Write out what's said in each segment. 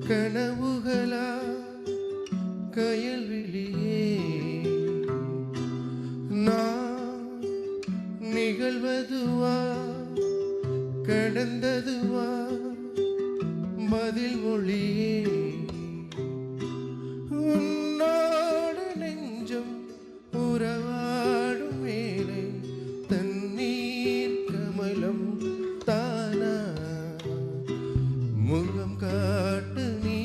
கனவுகளா கயல்விழியே நான் நிகழ்வதுவா கடந்ததுவா பதில் மொழியே உன்னோடு நெஞ்சம் உறவாடும் வேலை தண்ணீர் கமலம் தானா முகம் காட்டு நீ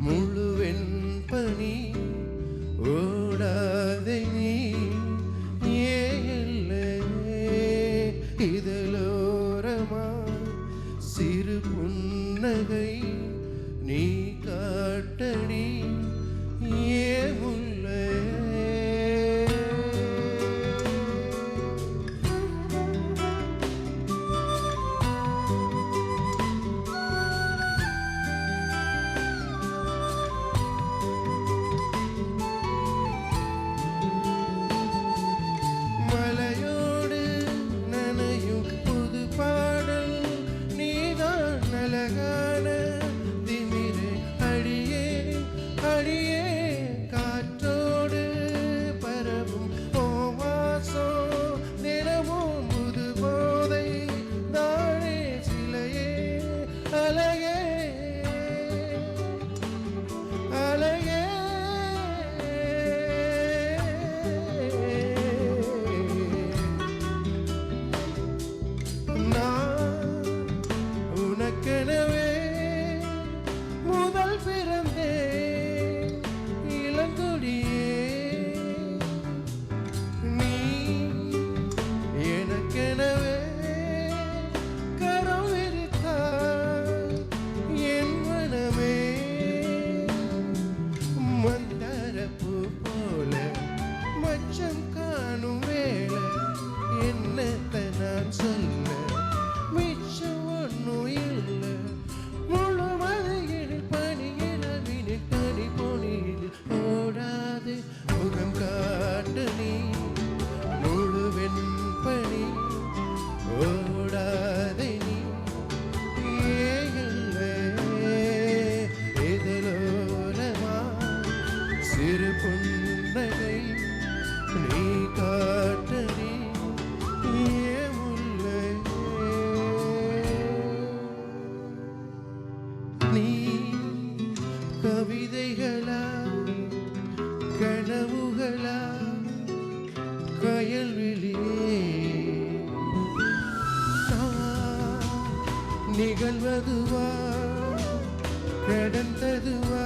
முழுவெண் பனி ஓடாதை நீ ஏல்ல இதழோரமா சிறு புன்னகை நீ காட்டடி ஏமுல்ல மலையோடு நனையும் புது பாடல் நீதான் அழகான திமிரே அடியே அடியே காற்றோடு பரவும் ஓவாசம் தினமும் புது போதை தானே சிலையே அழகே அழகே உனக்கெனவே முதல் பிறந்தே இளங்குடியே நீ எனக்கெனவே கரம் விரித்தாய் என் மனமே மந்தரப்பு போல மச்சம் காணும் வேளை என்னத்தை நான் சொல்ல மிச்சம் ஒன்னும் இல்லை முழுமதையில் பணியிடவினில் கனி பொனியில் ஓடாது முகம் காட்டு நீ முழுவெண் பணி ஓடாதை நீ ஏல்ல இதழோரமா சிறு புன்னகை நீ காட்டடி நீ கவிதைகளா கனவுகளா கயல்விழியே நிகழ்வதுவா கடந்ததுவா